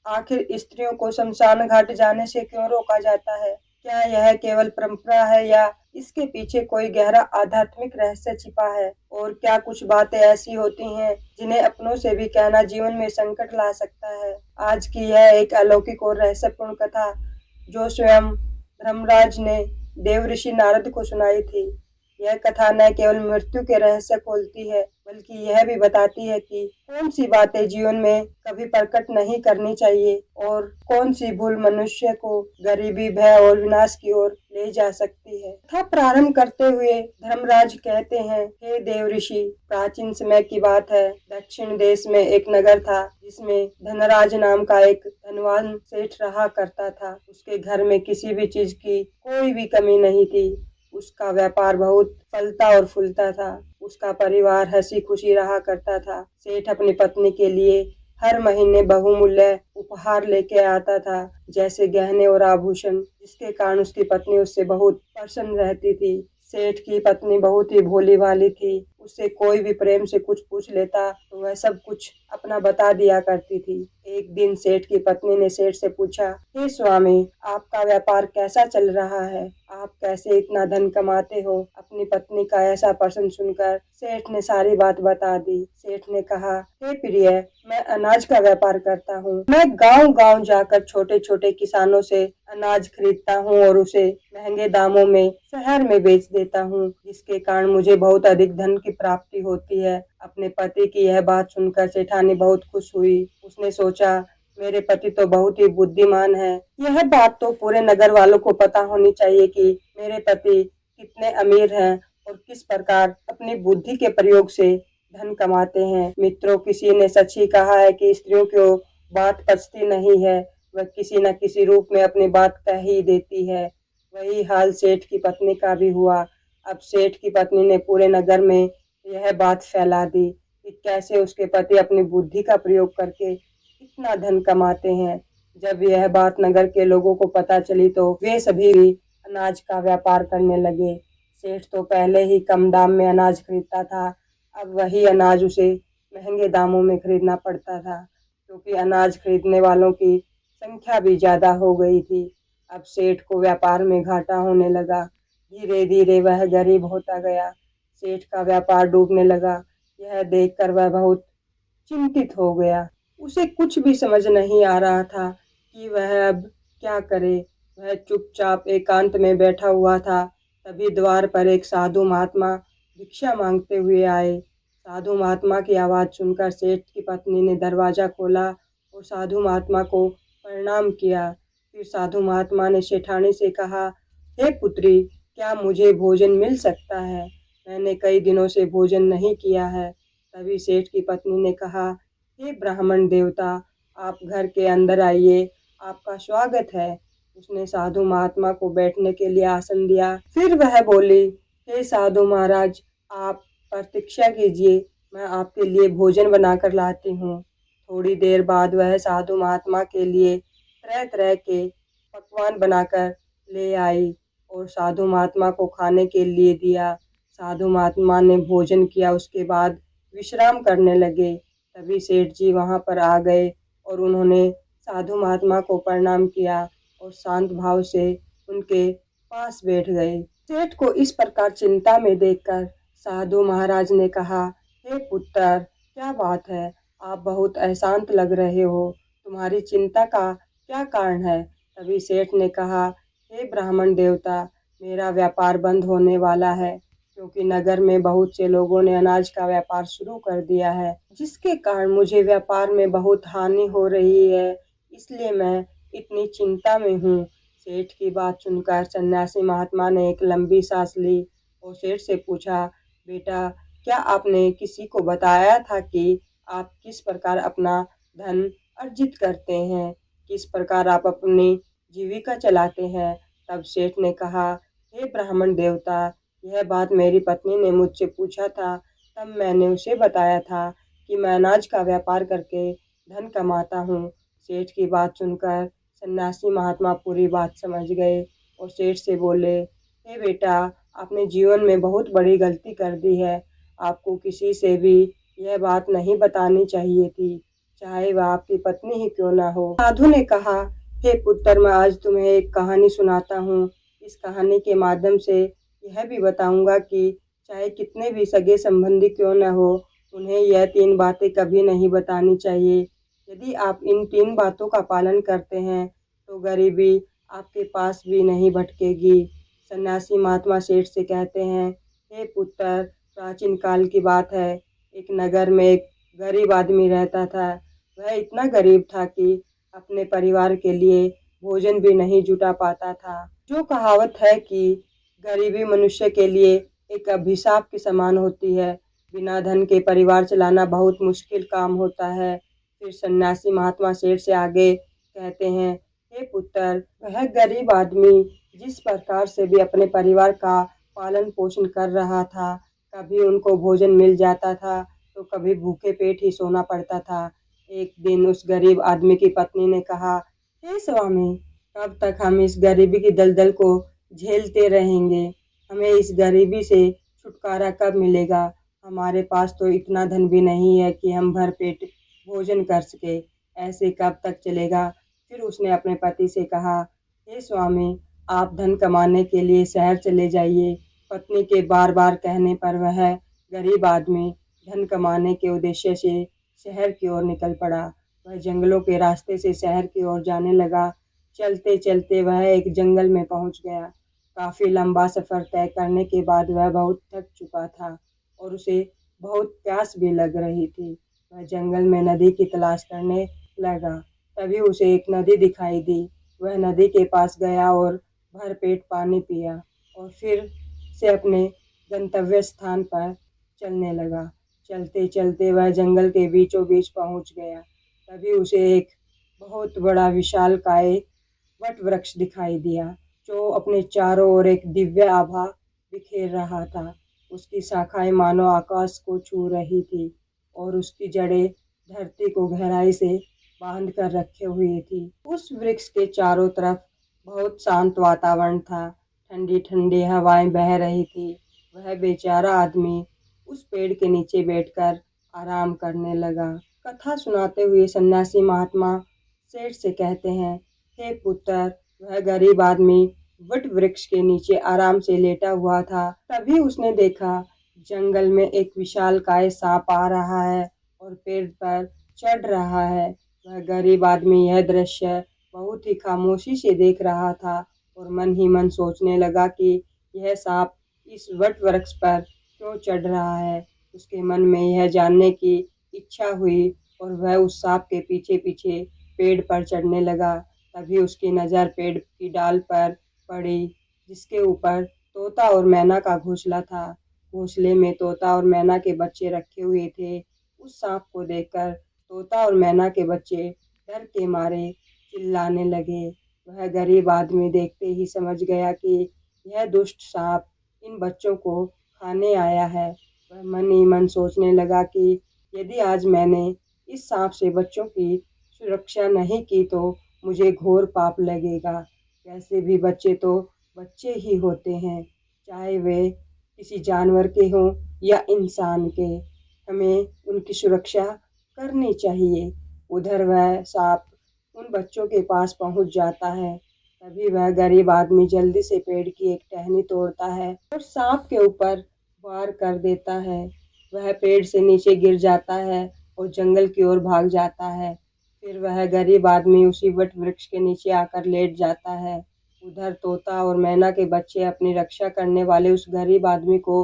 आखिर स्त्रियों को शमशान घाट जाने से क्यों रोका जाता है? क्या यह केवल परंपरा है या इसके पीछे कोई गहरा आध्यात्मिक रहस्य छिपा है? और क्या कुछ बातें ऐसी होती हैं जिन्हें अपनों से भी कहना जीवन में संकट ला सकता है? आज की यह एक अलौकिक और रहस्यपूर्ण कथा जो स्वयं धर्मराज ने देव ऋषि नारद को सुनाई थी। यह कथा न केवल मृत्यु के रहस्य खोलती है बल्कि यह भी बताती है कि कौन सी बातें जीवन में कभी प्रकट नहीं करनी चाहिए और कौन सी भूल मनुष्य को गरीबी, भय और विनाश की ओर ले जा सकती है। कथा प्रारंभ करते हुए धर्मराज कहते हैं, हे देव ऋषि, प्राचीन समय की बात है। दक्षिण देश में एक नगर था जिसमें धनराज नाम का एक धनवान सेठ रहा करता था। उसके घर में किसी भी चीज की कोई भी कमी नहीं थी। उसका व्यापार बहुत फलता और फूलता था। उसका परिवार हंसी खुशी रहा करता था। सेठ अपनी पत्नी के लिए हर महीने बहुमूल्य उपहार लेके आता था, जैसे गहने और आभूषण, जिसके कारण उसकी पत्नी उससे बहुत प्रसन्न रहती थी। सेठ की पत्नी बहुत ही भोली भाली थी। उससे कोई भी प्रेम से कुछ पूछ लेता तो वह सब कुछ अपना बता दिया करती थी। एक दिन सेठ की पत्नी ने सेठ से पूछा, हे स्वामी, आपका व्यापार कैसा चल रहा है? आप कैसे इतना धन कमाते हो? अपनी पत्नी का ऐसा प्रश्न सुनकर सेठ ने सारी बात बता दी। सेठ ने कहा, हे प्रिय, मैं अनाज का व्यापार करता हूँ। मैं गांव गांव जाकर छोटे छोटे किसानों से अनाज खरीदता हूँ और उसे महंगे दामों में शहर में बेच देता हूँ, जिसके कारण मुझे बहुत अधिक धन की प्राप्ति होती है। अपने पति की यह बात सुनकर सेठानी बहुत खुश हुई। उसने सोचा, मेरे पति तो बहुत ही बुद्धिमान है। यह बात तो पूरे नगर वालों को पता होनी चाहिए कि मेरे पति कितने अमीर हैं और किस प्रकार अपनी बुद्धि के प्रयोग से धन कमाते हैं। मित्रों, किसी ने सच ही कहा है कि स्त्रियों को बात पचती नहीं है, वह किसी न किसी रूप में अपनी बात कह ही देती है। वही हाल सेठ की पत्नी का भी हुआ। अब सेठ की पत्नी ने पूरे नगर में यह बात फैला दी कि कैसे उसके पति अपनी बुद्धि का प्रयोग करके इतना धन कमाते हैं। जब यह बात नगर के लोगों को पता चली तो वे सभी भी अनाज का व्यापार करने लगे। सेठ तो पहले ही कम दाम में अनाज खरीदता था, अब वही अनाज उसे महंगे दामों में खरीदना पड़ता था, क्योंकि अनाज खरीदने वालों की संख्या भी ज्यादा हो गई थी। अब सेठ को व्यापार में घाटा होने लगा। धीरे धीरे वह गरीब होता गया। सेठ का व्यापार डूबने लगा। यह देखकर वह बहुत चिंतित हो गया। उसे कुछ भी समझ नहीं आ रहा था कि वह अब क्या करे। वह चुपचाप एकांत में बैठा हुआ था। तभी द्वार पर एक साधु महात्मा भिक्षा मांगते हुए आए। साधु महात्मा की आवाज सुनकर सेठ की पत्नी ने दरवाजा खोला और साधु महात्मा को प्रणाम किया। फिर साधु महात्मा ने सेठानी से कहा, हे पुत्री, क्या मुझे भोजन मिल सकता है? मैंने कई दिनों से भोजन नहीं किया है। तभी सेठ की पत्नी ने कहा, हे ब्राह्मण देवता, आप घर के अंदर आइए, आपका स्वागत है। उसने साधु महात्मा को बैठने के लिए आसन दिया। फिर वह बोली, हे साधु महाराज, आप प्रतीक्षा कीजिए, मैं आपके लिए भोजन बनाकर लाती हूँ। थोड़ी देर बाद वह साधु महात्मा के लिए तरह तरह के पकवान बनाकर ले आई और साधु महात्मा को खाने के लिए दिया। साधु महात्मा ने भोजन किया, उसके बाद विश्राम करने लगे। तभी सेठ जी वहां पर आ गए और उन्होंने साधु महात्मा को प्रणाम किया और शांत भाव से उनके पास बैठ गए। सेठ को इस प्रकार चिंता में देखकर साधु महाराज ने कहा, हे पुत्र, क्या बात है? आप बहुत अशांत लग रहे हो, तुम्हारी चिंता का क्या कारण है? तभी सेठ ने कहा, हे ब्राह्मण देवता, मेरा व्यापार बंद होने वाला है, क्योंकि नगर में बहुत से लोगों ने अनाज का व्यापार शुरू कर दिया है, जिसके कारण मुझे व्यापार में बहुत हानि हो रही है, इसलिए मैं इतनी चिंता में हूँ। सेठ की बात सुनकर सन्यासी महात्मा ने एक लंबी सांस ली और सेठ से पूछा, बेटा, क्या आपने किसी को बताया था कि आप किस प्रकार अपना धन अर्जित करते हैं, किस प्रकार आप अपनी जीविका चलाते हैं? तब सेठ ने कहा, हे ब्राह्मण देवता, यह बात मेरी पत्नी ने मुझसे पूछा था, तब मैंने उसे बताया था कि मैं अनाज का व्यापार करके धन कमाता हूँ। सेठ की बात सुनकर सन्यासी महात्मा पूरी बात समझ गए और सेठ से बोले, हे बेटा, आपने जीवन में बहुत बड़ी गलती कर दी है। आपको किसी से भी यह बात नहीं बतानी चाहिए थी। चाहे वह आपकी पत्नी ही क्यों न हो। साधु ने कहा, हे पुत्र, मैं आज तुम्हें एक कहानी सुनाता हूँ। इस कहानी के माध्यम से यह भी बताऊंगा कि चाहे कितने भी सगे संबंधी क्यों न हो, उन्हें यह 3 बातें कभी नहीं बतानी चाहिए। यदि आप इन 3 बातों का पालन करते हैं तो गरीबी आपके पास भी नहीं भटकेगी। सन्यासी महात्मा सेठ से कहते हैं, हे पुत्र, प्राचीन काल की बात है। एक नगर में एक गरीब आदमी रहता था। वह इतना गरीब था कि अपने परिवार के लिए भोजन भी नहीं जुटा पाता था। जो कहावत है कि गरीबी मनुष्य के लिए एक अभिशाप के समान होती है। बिना धन के परिवार चलाना बहुत मुश्किल काम होता है। फिर सन्यासी महात्मा सेठ से आगे कहते हैं, हे पुत्र, वह गरीब आदमी जिस प्रकार से भी अपने परिवार का पालन पोषण कर रहा था, कभी उनको भोजन मिल जाता था तो कभी भूखे पेट ही सोना पड़ता था। एक दिन उस गरीब आदमी की पत्नी ने कहा, हे स्वामी, कब तक हम इस गरीबी की दलदल को झेलते रहेंगे? हमें इस गरीबी से छुटकारा कब मिलेगा? हमारे पास तो इतना धन भी नहीं है कि हम भर पेट भोजन कर सके। ऐसे कब तक चलेगा? फिर उसने अपने पति से कहा, हे स्वामी, आप धन कमाने के लिए शहर चले जाइए। पत्नी के बार बार कहने पर वह गरीब आदमी धन कमाने के उद्देश्य से शहर की ओर निकल पड़ा। वह जंगलों के रास्ते से शहर की ओर जाने लगा। चलते चलते वह एक जंगल में पहुंच गया। काफी लंबा सफर तय करने के बाद वह बहुत थक चुका था और उसे बहुत प्यास भी लग रही थी। वह जंगल में नदी की तलाश करने लगा। तभी उसे एक नदी दिखाई दी। वह नदी के पास गया और भर पेट पानी पिया और फिर से अपने गंतव्य स्थान पर चलने लगा। चलते चलते वह जंगल के बीचों बीच पहुंच गया। तभी उसे एक बहुत बड़ा विशालकाय वट वृक्ष दिखाई दिया, जो अपने चारों ओर एक दिव्य आभा बिखेर रहा था। उसकी शाखाएं मानो आकाश को छू रही थी और उसकी जड़ें धरती को गहराई से बांध कर रखे हुई थी। उस वृक्ष के चारों तरफ बहुत शांत वातावरण था। ठंडी ठंडी हवाएं बह रही थी। वह बेचारा आदमी उस पेड़ के नीचे बैठकर आराम करने लगा। कथा सुनाते हुए सन्यासी महात्मा सेठ से कहते हैं, हे पुत्र, वह गरीब आदमी वट वृक्ष के नीचे आराम से लेटा हुआ था। तभी उसने देखा जंगल में एक विशालकाय सांप आ रहा है और पेड़ पर चढ़ रहा है। वह गरीब आदमी यह दृश्य बहुत ही खामोशी से देख रहा था और मन ही मन सोचने लगा कि यह सांप इस वट वृक्ष पर क्यों चढ़ रहा है। उसके मन में यह जानने की इच्छा हुई और वह उस सांप के पीछे पीछे पेड़ पर चढ़ने लगा। तभी उसकी नज़र पेड़ की डाल पर पड़ी, जिसके ऊपर तोता और मैना का घोंसला था। घोंसले में तोता और मैना के बच्चे रखे हुए थे। उस सांप को देखकर तोता और मैना के बच्चे डर के मारे चिल्लाने लगे। वह गरीब आदमी देखते ही समझ गया कि यह दुष्ट सांप इन बच्चों को खाने आया है। वह मन ही मन सोचने लगा कि यदि आज मैंने इस सांप से बच्चों की सुरक्षा नहीं की तो मुझे घोर पाप लगेगा। वैसे भी बच्चे तो बच्चे ही होते हैं, चाहे वे किसी जानवर के हों या इंसान के। हमें उनकी सुरक्षा करनी चाहिए। उधर वह सांप उन बच्चों के पास पहुंच जाता है। तभी वह गरीब आदमी जल्दी से पेड़ की एक टहनी तोड़ता है और सांप के ऊपर वार कर देता है। वह पेड़ से नीचे गिर जाता है और जंगल की ओर भाग जाता है। फिर वह गरीब आदमी उसी वट वृक्ष के नीचे आकर लेट जाता है। उधर तोता और मैना के बच्चे अपनी रक्षा करने वाले उस गरीब आदमी को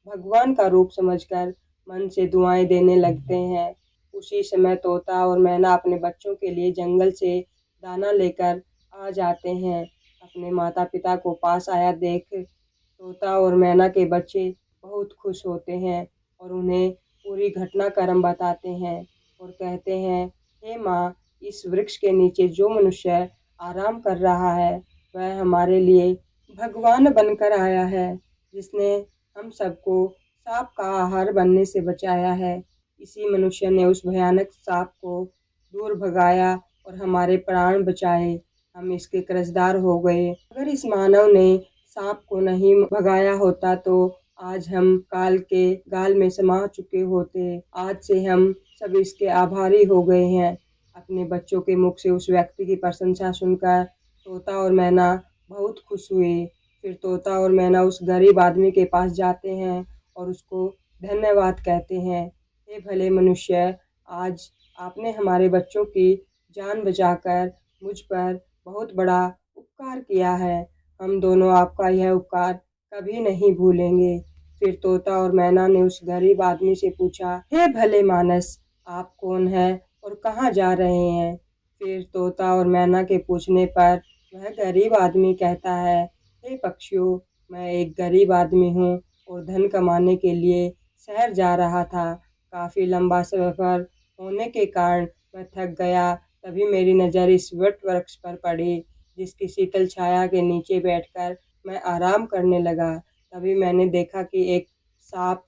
भगवान का रूप समझकर मन से दुआएं देने लगते हैं। उसी समय तोता और मैना अपने बच्चों के लिए जंगल से दाना लेकर आ जाते हैं। अपने माता पिता को पास आया देख तोता और मैना के बच्चे बहुत खुश होते हैं और उन्हें पूरी घटनाक्रम बताते हैं और कहते हैं, हे माँ, इस वृक्ष के नीचे जो मनुष्य आराम कर रहा है वह हमारे लिए भगवान बनकर आया है, जिसने हम सबको सांप का आहार बनने से बचाया है। इसी मनुष्य ने उस भयानक सांप को दूर भगाया और हमारे प्राण बचाए। हम इसके कर्जदार हो गए। अगर इस मानव ने सांप को नहीं भगाया होता तो आज हम काल के गाल में समा चुके होते। आज से हम सब इसके आभारी हो गए हैं। अपने बच्चों के मुख से उस व्यक्ति की प्रशंसा सुनकर तोता और मैना बहुत खुश हुए। फिर तोता और मैना उस गरीब आदमी के पास जाते हैं और उसको धन्यवाद कहते हैं। हे भले मनुष्य, आज आपने हमारे बच्चों की जान बचाकर मुझ पर बहुत बड़ा उपकार किया है। हम दोनों आपका यह उपकार कभी नहीं भूलेंगे। फिर तोता और मैना ने उस गरीब आदमी से पूछा, हे भले मानस, आप कौन हैं और कहाँ जा रहे हैं? फिर तोता और मैना के पूछने पर वह गरीब आदमी कहता है, हे पक्षियों, मैं एक गरीब आदमी हूँ और धन कमाने के लिए शहर जा रहा था। काफ़ी लंबा सफ़र होने के कारण मैं थक गया। तभी मेरी नज़र इस वट वृक्ष पर पड़ी, जिसकी शीतल छाया के नीचे बैठकर मैं आराम करने लगा। तभी मैंने देखा कि एक सांप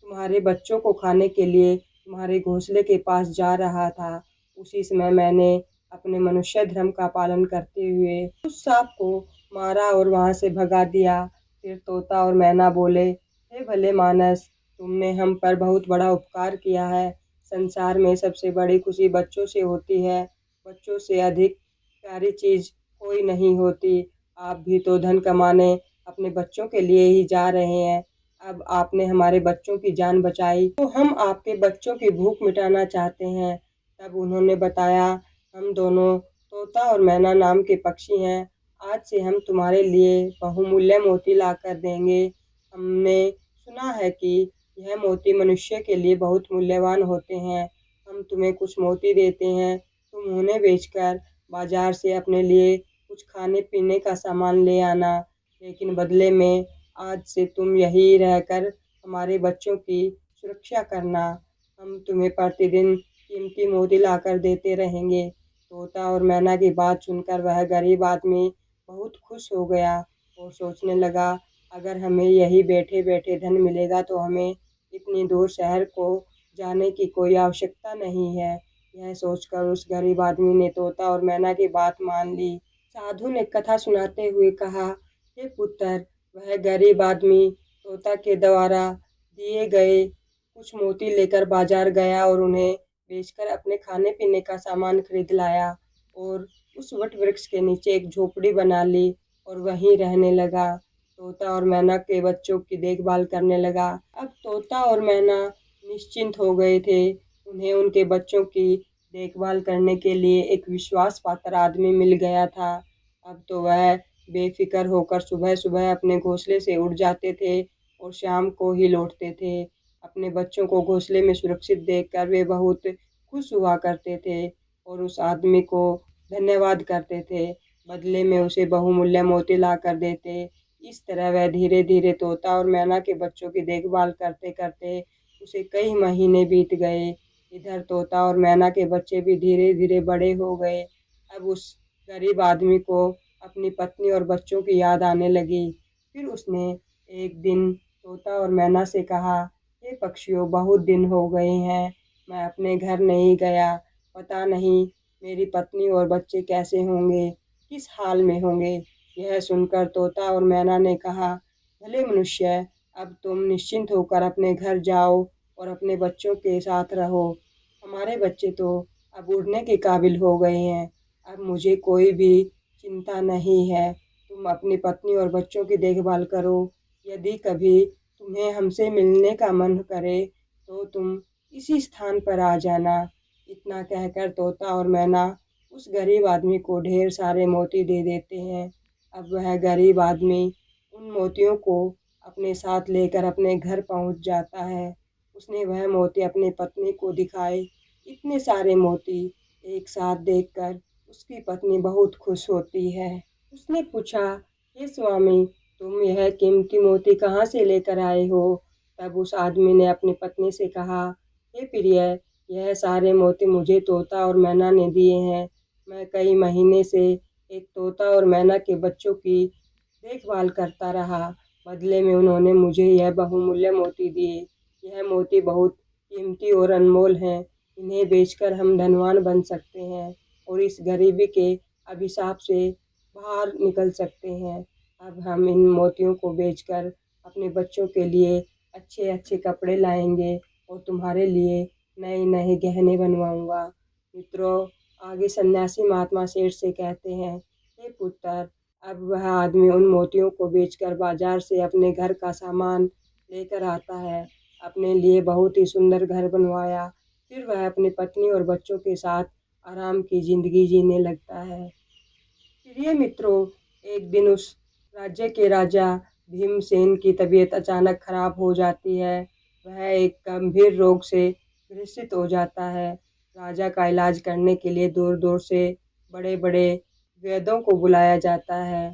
तुम्हारे बच्चों को खाने के लिए तुम्हारे घोंसले के पास जा रहा था। उसी समय मैंने अपने मनुष्य धर्म का पालन करते हुए उस सांप को मारा और वहाँ से भगा दिया। फिर तोता और मैना बोले, हे भले मानस, तुमने हम पर बहुत बड़ा उपकार किया है। संसार में सबसे बड़ी खुशी बच्चों से होती है। बच्चों से अधिक प्यारी चीज़ कोई नहीं होती। आप भी तो धन कमाने अपने बच्चों के लिए ही जा रहे हैं। अब आपने हमारे बच्चों की जान बचाई तो हम आपके बच्चों की भूख मिटाना चाहते हैं। तब उन्होंने बताया, हम दोनों तोता और मैना नाम के पक्षी हैं। आज से हम तुम्हारे लिए बहुमूल्य मोती ला कर देंगे। हमने सुना है कि यह मोती मनुष्य के लिए बहुत मूल्यवान होते हैं। हम तुम्हें कुछ मोती देते हैं, तुम उन्हें बेचकर बाजार से अपने लिए कुछ खाने पीने का सामान ले आना। लेकिन बदले में आज से तुम यहीं रहकर हमारे बच्चों की सुरक्षा करना। हम तुम्हें प्रतिदिन कीमती मोती लाकर देते रहेंगे। तोता और मैना की बात सुनकर वह गरीब आदमी बहुत खुश हो गया और सोचने लगा, अगर हमें यही बैठे बैठे धन मिलेगा तो हमें इतनी दूर शहर को जाने की कोई आवश्यकता नहीं है। यह सोचकर उस गरीब आदमी ने तोता और मैना की बात मान ली। साधु ने कथा सुनाते हुए कहा, हे पुत्र, वह गरीब आदमी तोता के द्वारा दिए गए कुछ मोती लेकर बाजार गया और उन्हें बेचकर अपने खाने पीने का सामान खरीद लाया और उस वट वृक्ष के नीचे एक झोपड़ी बना ली और वहीं रहने लगा। तोता और मैना के बच्चों की देखभाल करने लगा। अब तोता और मैना निश्चिंत हो गए थे। उन्हें उनके बच्चों की देखभाल करने के लिए एक विश्वास पात्र आदमी मिल गया था। अब तो वह बेफिक्र होकर सुबह सुबह अपने घोंसले से उड़ जाते थे और शाम को ही लौटते थे। अपने बच्चों को घोंसले में सुरक्षित देखकर वे बहुत खुश हुआ करते थे और उस आदमी को धन्यवाद करते थे। बदले में उसे बहुमूल्य मोती ला कर देते। इस तरह वह धीरे धीरे तोता और मैना के बच्चों की देखभाल करते करते उसे कई महीने बीत गए। इधर तोता और मैना के बच्चे भी धीरे धीरे बड़े हो गए। अब उस गरीब आदमी को अपनी पत्नी और बच्चों की याद आने लगी। फिर उसने एक दिन तोता और मैना से कहा, हे पक्षियों, बहुत दिन हो गए हैं, मैं अपने घर नहीं गया। पता नहीं मेरी पत्नी और बच्चे कैसे होंगे, किस हाल में होंगे। यह सुनकर तोता और मैना ने कहा, भले मनुष्य, अब तुम निश्चिंत होकर अपने घर जाओ और अपने बच्चों के साथ रहो। हमारे बच्चे तो अब उड़ने के काबिल हो गए हैं। अब मुझे कोई भी चिंता नहीं है। तुम अपनी पत्नी और बच्चों की देखभाल करो। यदि कभी तुम्हें हमसे मिलने का मन करे तो तुम इसी स्थान पर आ जाना। इतना कहकर तोता और मैना उस गरीब आदमी को ढेर सारे मोती दे देते हैं। अब वह गरीब आदमी उन मोतियों को अपने साथ लेकर अपने घर पहुंच जाता है। उसने वह मोती अपनी पत्नी को दिखाए। इतने सारे मोती एक साथ देखकर उसकी पत्नी बहुत खुश होती है। उसने पूछा, हे स्वामी, तुम यह कीमती मोती कहाँ से लेकर आए हो? तब उस आदमी ने अपनी पत्नी से कहा, हे प्रिय, यह सारे मोती मुझे तोता और मैना ने दिए हैं। मैं कई महीने से एक तोता और मैना के बच्चों की देखभाल करता रहा। बदले में उन्होंने मुझे यह बहुमूल्य मोती दिए। यह मोती बहुत कीमती और अनमोल हैं। इन्हें बेचकर हम धनवान बन सकते हैं और इस गरीबी के अभिशाप से बाहर निकल सकते हैं। अब हम इन मोतियों को बेचकर अपने बच्चों के लिए अच्छे अच्छे कपड़े लाएंगे और तुम्हारे लिए नए नए गहने बनवाऊंगा। मित्रों, आगे सन्यासी महात्मा सेठ से कहते हैं, हे पुत्र, अब वह आदमी उन मोतियों को बेचकर बाजार से अपने घर का सामान लेकर आता है। अपने लिए बहुत ही सुंदर घर बनवाया। फिर वह अपनी पत्नी और बच्चों के साथ आराम की जिंदगी जीने लगता है। प्रिय मित्रों, एक दिन उस राज्य के राजा भीमसेन की तबीयत अचानक खराब हो जाती है। वह एक गंभीर रोग से ग्रसित हो जाता है। राजा का इलाज करने के लिए दूर दूर से बड़े बड़े वैद्यों को बुलाया जाता है।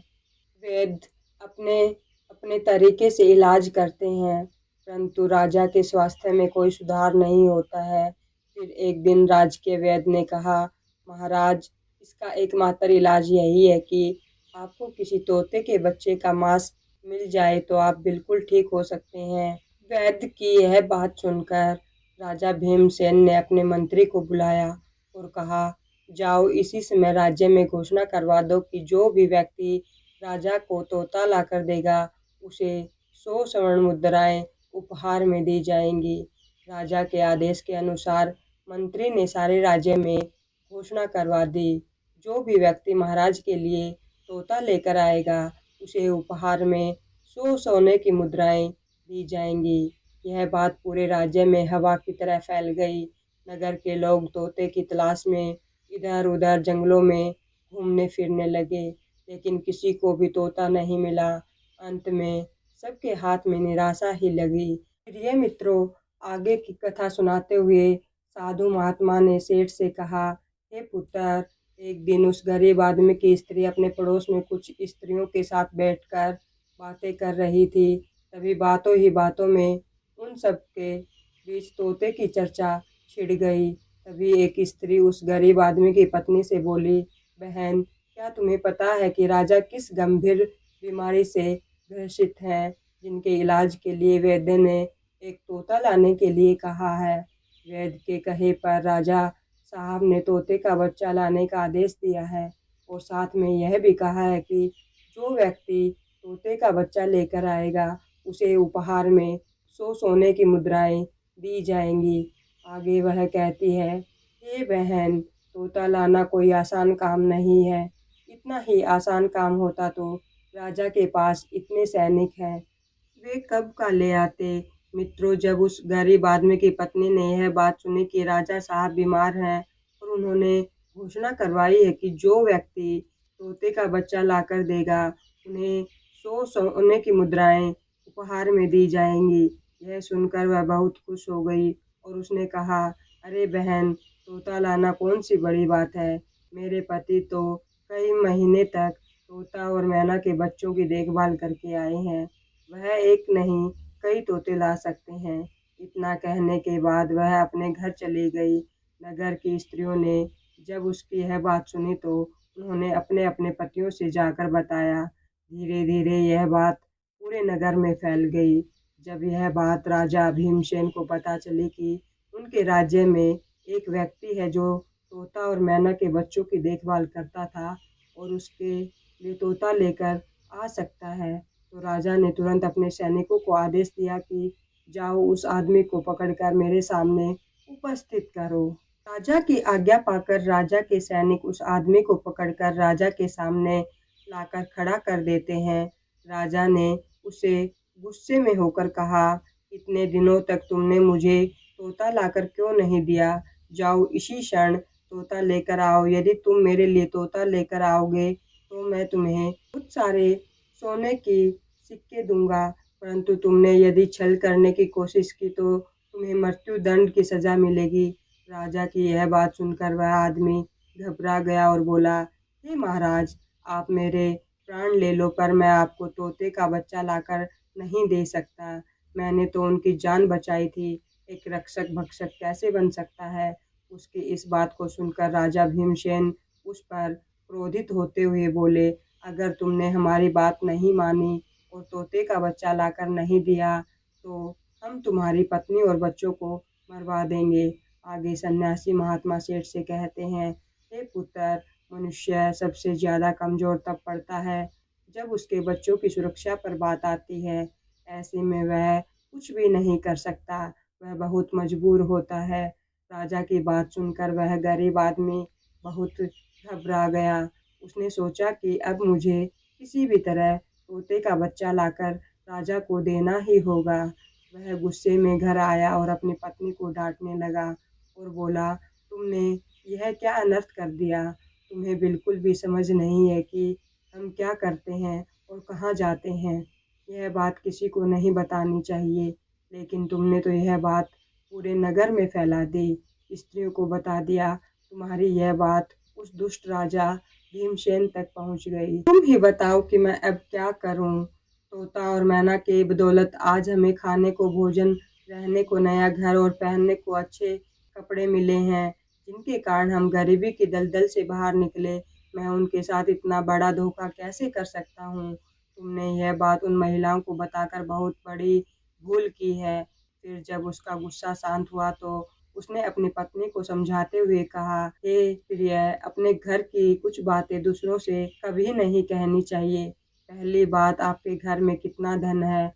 वैद्य अपने अपने तरीके से इलाज करते हैं, परंतु राजा के स्वास्थ्य में कोई सुधार नहीं होता है। फिर एक दिन राजकीय वैद्य ने कहा, महाराज, इसका एकमात्र इलाज यही है कि आपको किसी तोते के बच्चे का मांस मिल जाए तो आप बिल्कुल ठीक हो सकते हैं। वैद्य की यह बात सुनकर राजा भीमसेन ने अपने मंत्री को बुलाया और कहा, जाओ इसी समय राज्य में घोषणा करवा दो कि जो भी व्यक्ति राजा को तोता लाकर देगा उसे 100 स्वर्ण मुद्राएं उपहार में दी जाएंगी। राजा के आदेश के अनुसार मंत्री ने सारे राज्य में घोषणा करवा दी, जो भी व्यक्ति महाराज के लिए तोता लेकर आएगा उसे उपहार में 100 सोने की मुद्राएं दी जाएंगी। यह बात पूरे राज्य में हवा की तरह फैल गई। नगर के लोग तोते की तलाश में इधर उधर जंगलों में घूमने फिरने लगे, लेकिन किसी को भी तोता नहीं मिला। अंत में सबके हाथ में निराशा ही लगी। प्रिय मित्रों, आगे की कथा सुनाते हुए साधु महात्मा ने सेठ से कहा, हे पुत्र, एक दिन उस गरीब आदमी की स्त्री अपने पड़ोस में कुछ स्त्रियों के साथ बैठकर बातें कर रही थी। तभी बातों ही बातों में उन सब के बीच तोते की चर्चा छिड़ गई। तभी एक स्त्री उस गरीब आदमी की पत्नी से बोली, बहन, क्या तुम्हें पता है कि राजा किस गंभीर बीमारी से ग्रसित हैं, जिनके इलाज के लिए वैद्य ने एक तोता लाने के लिए कहा है। वैद्य के कहे पर राजा साहब ने तोते का बच्चा लाने का आदेश दिया है और साथ में यह भी कहा है कि जो व्यक्ति तोते का बच्चा लेकर आएगा उसे उपहार में 100 सोने की मुद्राएं दी जाएंगी। आगे वह कहती है, हे बहन, तोता लाना कोई आसान काम नहीं है। इतना ही आसान काम होता तो राजा के पास इतने सैनिक हैं, वे कब का ले आते। मित्रों, जब उस गरीब आदमी की पत्नी ने यह बात सुनी कि राजा साहब बीमार हैं और उन्होंने घोषणा करवाई है कि जो व्यक्ति तोते का बच्चा लाकर देगा उन्हें 100 सोने की मुद्राएं उपहार में दी जाएंगी, यह सुनकर वह बहुत खुश हो गई और उसने कहा, अरे बहन, तोता लाना कौन सी बड़ी बात है। मेरे पति तो कई महीने तक तोता और मैना के बच्चों की देखभाल करके आए हैं। वह एक नहीं कई तोते ला सकते हैं। इतना कहने के बाद वह अपने घर चली गई। नगर की स्त्रियों ने जब उसकी यह बात सुनी तो उन्होंने अपने अपने पतियों से जाकर बताया। धीरे धीरे यह बात पूरे नगर में फैल गई। जब यह बात राजा भीमसेन को पता चली कि उनके राज्य में एक व्यक्ति है जो तोता और मैना के बच्चों की देखभाल करता था और उसके लिए तोता लेकर आ सकता है, तो राजा ने तुरंत अपने सैनिकों को आदेश दिया कि जाओ उस आदमी को पकड़कर मेरे सामने उपस्थित करो। राजा की आज्ञा पाकर राजा के सैनिक उस आदमी को पकड़कर राजा के सामने लाकर खड़ा कर देते हैं। राजा ने उसे गुस्से में होकर कहा, इतने दिनों तक तुमने मुझे तोता लाकर क्यों नहीं दिया। जाओ इसी क्षण तोता लेकर आओ। यदि तुम मेरे लिए तोता लेकर आओगे तो मैं तुम्हें बहुत सारे सोने की सिक्के दूंगा, परंतु तुमने यदि छल करने की कोशिश की तो तुम्हें मृत्यु दंड की सजा मिलेगी। राजा की यह बात सुनकर वह आदमी घबरा गया और बोला, हे महाराज, आप मेरे प्राण ले लो पर मैं आपको तोते का बच्चा लाकर नहीं दे सकता। मैंने तो उनकी जान बचाई थी, एक रक्षक भक्षक कैसे बन सकता है। उसकी इस बात को सुनकर राजा भीमसेन उस पर क्रोधित होते हुए बोले, अगर तुमने हमारी बात नहीं मानी और तोते का बच्चा लाकर नहीं दिया तो हम तुम्हारी पत्नी और बच्चों को मरवा देंगे। आगे सन्यासी महात्मा सेठ से कहते हैं, हे पुत्र, मनुष्य सबसे ज्यादा कमजोर तब पड़ता है जब उसके बच्चों की सुरक्षा पर बात आती है। ऐसे में वह कुछ भी नहीं कर सकता, वह बहुत मजबूर होता है। राजा की बात सुनकर वह गरीब आदमी बहुत घबरा गया। उसने सोचा कि अब मुझे किसी भी तरह तोते का बच्चा लाकर राजा को देना ही होगा। वह गुस्से में घर आया और अपनी पत्नी को डांटने लगा और बोला, तुमने यह क्या अनर्थ कर दिया? तुम्हें बिल्कुल भी समझ नहीं है कि हम क्या करते हैं और कहाँ जाते हैं। यह बात किसी को नहीं बतानी चाहिए, लेकिन तुमने तो यह बात पूरे नगर में फैला दी। स्त्रियों को बता दिया। तुम्हारी यह बात उस दुष्ट राजा भीमसेन तक पहुंच गई। तुम ही बताओ कि मैं अब क्या करूं? तोता और मैना के बदौलत आज हमें खाने को भोजन, रहने को नया घर और पहनने को अच्छे कपड़े मिले हैं, जिनके कारण हम गरीबी की दलदल से बाहर निकले। मैं उनके साथ इतना बड़ा धोखा कैसे कर सकता हूँ? तुमने यह बात उन महिलाओं को बताकर बहुत बड़ी भूल की है। फिर जब उसका गुस्सा शांत हुआ तो उसने अपनी पत्नी को समझाते हुए कहा, हे प्रिय, अपने घर की कुछ बातें दूसरों से कभी नहीं कहनी चाहिए। पहली बात, आपके घर में कितना धन है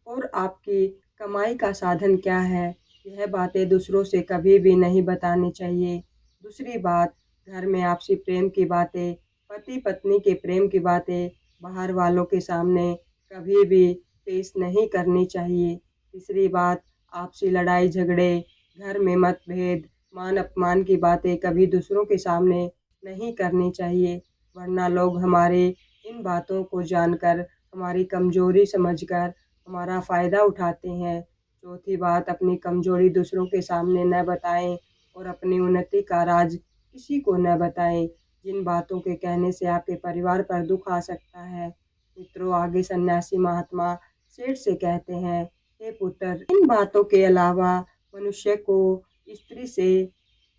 और आपकी कमाई का साधन क्या है, यह बातें दूसरों से कभी भी नहीं बतानी चाहिए। दूसरी बात, घर में आपसी प्रेम की बातें, पति पत्नी के प्रेम की बातें बाहर वालों के सामने कभी भी पेश नहीं करनी चाहिए। तीसरी बात, आपसी लड़ाई झगड़े, घर में मतभेद, मान अपमान की बातें कभी दूसरों के सामने नहीं करनी चाहिए, वरना लोग हमारे इन बातों को जानकर, हमारी कमजोरी समझकर हमारा फ़ायदा उठाते हैं। चौथी बात, अपनी कमजोरी दूसरों के सामने न बताएं और अपनी उन्नति का राज किसी को न बताएं। जिन बातों के कहने से आपके परिवार पर दुख आ सकता है। मित्रों, आगे सन्यासी महात्मा सेठ से कहते हैं, हे पुत्र, इन बातों के अलावा मनुष्य को स्त्री से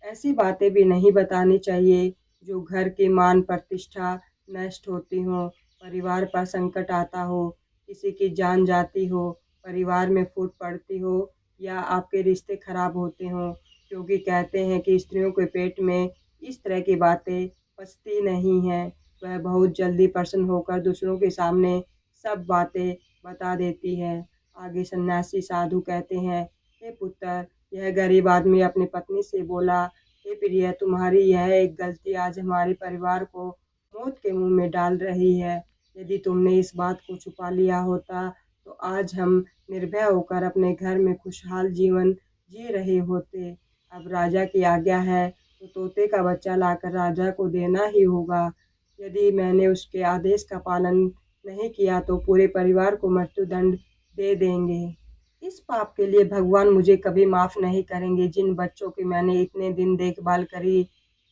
ऐसी बातें भी नहीं बतानी चाहिए जो घर की मान प्रतिष्ठा नष्ट होती हो, परिवार पर संकट आता हो, किसी की जान जाती हो, परिवार में फूट पड़ती हो या आपके रिश्ते खराब होते हों, क्योंकि कहते हैं कि स्त्रियों के पेट में इस तरह की बातें पचती नहीं हैं। वह बहुत जल्दी प्रसन्न होकर दूसरों के सामने सब बातें बता देती है। आगे सन्यासी साधु कहते हैं, हे पुत्र, यह गरीब आदमी अपनी पत्नी से बोला, हे प्रिय, तुम्हारी यह एक गलती आज हमारे परिवार को मौत के मुंह में डाल रही है। यदि तुमने इस बात को छुपा लिया होता तो आज हम निर्भय होकर अपने घर में खुशहाल जीवन जी रहे होते। अब राजा की आज्ञा है तो तोते का बच्चा लाकर राजा को देना ही होगा। यदि मैंने उसके आदेश का पालन नहीं किया तो पूरे परिवार को मृत्युदंड दे देंगे। इस पाप के लिए भगवान मुझे कभी माफ नहीं करेंगे। जिन बच्चों की मैंने इतने दिन देखभाल करी,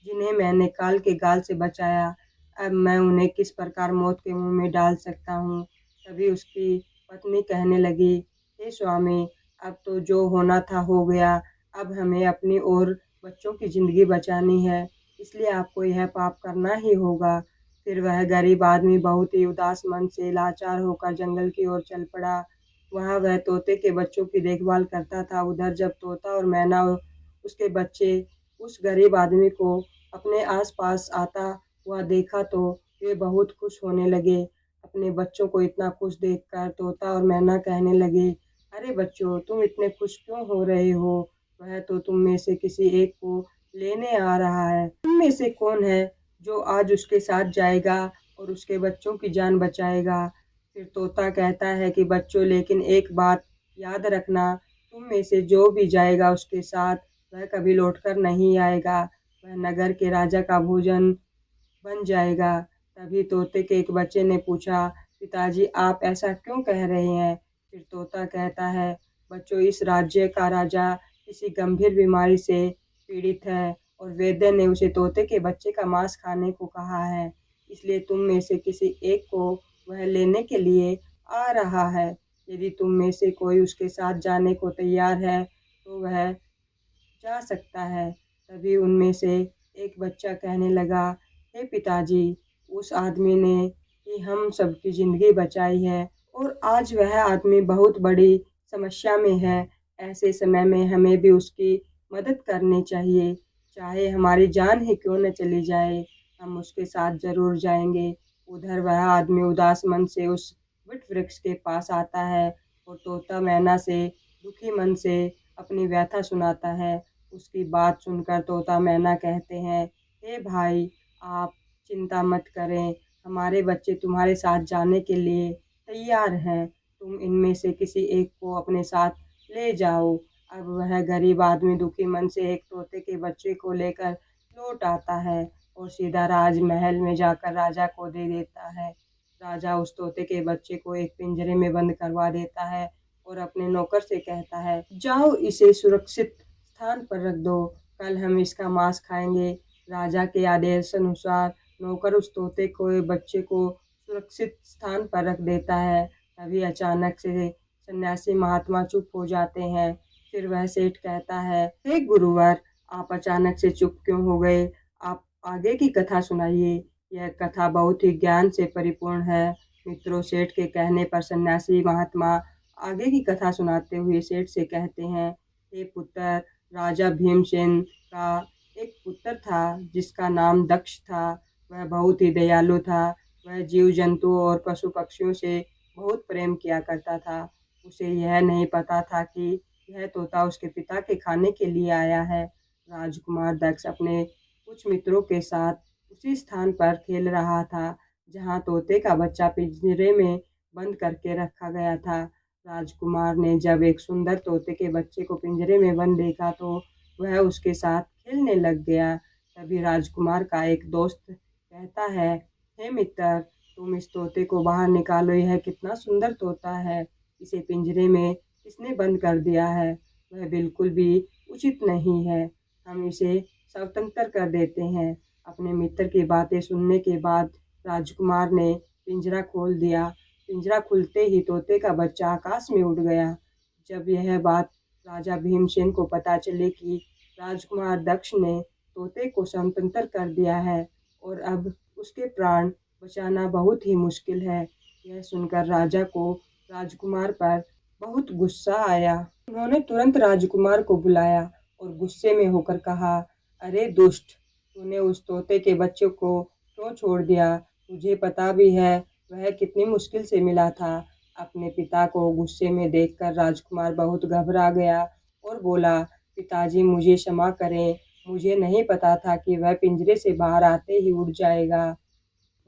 जिन्हें मैंने काल के गाल से बचाया, अब मैं उन्हें किस प्रकार मौत के मुंह में डाल सकता हूँ। तभी उसकी पत्नी कहने लगी, हे स्वामी, अब तो जो होना था हो गया। अब हमें अपनी और बच्चों की जिंदगी बचानी है, इसलिए आपको यह पाप करना ही होगा। फिर वह गरीब आदमी बहुत ही उदास मन से लाचार होकर जंगल की ओर चल पड़ा। वहाँ वह तोते के बच्चों की देखभाल करता था। उधर जब तोता और मैना और उसके बच्चे उस गरीब आदमी को अपने आसपास आता हुआ देखा तो वे बहुत खुश होने लगे। अपने बच्चों को इतना खुश देखकर तोता और मैना कहने लगे, अरे बच्चों, तुम इतने खुश क्यों हो रहे हो? वह तो तुम में से किसी एक को लेने आ रहा है। तुम में से कौन है जो आज उसके साथ जाएगा और उसके बच्चों की जान बचाएगा? फिर तोता कहता है कि बच्चों, लेकिन एक बात याद रखना, तुम में से जो भी जाएगा उसके साथ वह कभी लौटकर नहीं आएगा। वह नगर के राजा का भोजन बन जाएगा। तभी तोते के एक बच्चे ने पूछा, पिताजी, आप ऐसा क्यों कह रहे हैं? फिर तोता कहता है, बच्चों, इस राज्य का राजा किसी गंभीर बीमारी से पीड़ित है और वैद्य ने उसे तोते के बच्चे का मांस खाने को कहा है। इसलिए तुम में से किसी एक को वह लेने के लिए आ रहा है। यदि तुम में से कोई उसके साथ जाने को तैयार है तो वह जा सकता है। तभी उनमें से एक बच्चा कहने लगा, हे पिताजी, उस आदमी ने ही हम सबकी जिंदगी बचाई है और आज वह आदमी बहुत बड़ी समस्या में है। ऐसे समय में हमें भी उसकी मदद करनी चाहिए, चाहे हमारी जान ही क्यों न चली जाए, हम उसके साथ जरूर जाएंगे। उधर वह आदमी उदास मन से उस वट वृक्ष के पास आता है और तोता मैना से दुखी मन से अपनी व्यथा सुनाता है। उसकी बात सुनकर तोता मैना कहते हैं, हे भाई, आप चिंता मत करें, हमारे बच्चे तुम्हारे साथ जाने के लिए तैयार हैं। तुम इनमें से किसी एक को अपने साथ ले जाओ। अब वह गरीब आदमी दुखी मन से एक तोते के बच्चे को लेकर लौट आता है और सीधा राजमहल में जाकर राजा को दे देता है। राजा उस तोते के बच्चे को एक पिंजरे में बंद करवा देता है और अपने नौकर से कहता है, जाओ इसे सुरक्षित स्थान पर रख दो, कल हम इसका मांस खाएंगे। राजा के आदेश अनुसार नौकर उस तोते को बच्चे को सुरक्षित स्थान पर रख देता है। तभी अचानक से सन्यासी महात्मा चुप हो जाते हैं। फिर वह सेठ कहता है, हे गुरुवर, आप अचानक से चुप क्यों हो गए? आप आगे की कथा सुनाइए। यह कथा बहुत ही ज्ञान से परिपूर्ण है। मित्रों, सेठ के कहने पर सन्यासी महात्मा आगे की कथा सुनाते हुए सेठ से कहते हैं, हे पुत्र, राजा भीमसेन का एक पुत्र था जिसका नाम दक्ष था। वह बहुत ही दयालु था। वह जीव जंतुओं और पशु पक्षियों से बहुत प्रेम किया करता था। उसे यह नहीं पता था कि यह तोता उसके पिता के खाने के लिए आया है। राजकुमार दक्ष अपने कुछ मित्रों के साथ उसी स्थान पर खेल रहा था जहाँ तोते का बच्चा पिंजरे में बंद करके रखा गया था। राजकुमार ने जब एक सुंदर तोते के बच्चे को पिंजरे में बंद देखा तो वह उसके साथ खेलने लग गया। तभी राजकुमार का एक दोस्त कहता है, हे मित्र, तुम इस तोते को बाहर निकालो। यह कितना सुंदर तोता है, इसे पिंजरे में किसने बंद कर दिया है? वह बिल्कुल भी उचित नहीं है। हम इसे स्वतंत्र कर देते हैं। अपने मित्र की बातें सुनने के बाद राजकुमार ने पिंजरा खोल दिया। पिंजरा खुलते ही तोते का बच्चा आकाश में उड़ गया। जब यह बात राजा भीमसेन को पता चली कि राजकुमार दक्ष ने तोते को स्वतंत्र कर दिया है और अब उसके प्राण बचाना बहुत ही मुश्किल है, यह सुनकर राजा को राजकुमार पर बहुत गुस्सा आया। उन्होंने तुरंत राजकुमार को बुलाया और गुस्से में होकर कहा, अरे दुष्ट, तूने उस तोते के बच्चे को क्यों छोड़ दिया? तुझे पता भी है वह कितनी मुश्किल से मिला था। अपने पिता को गुस्से में देखकर राजकुमार बहुत घबरा गया और बोला, पिताजी, मुझे क्षमा करें, मुझे नहीं पता था कि वह पिंजरे से बाहर आते ही उड़ जाएगा।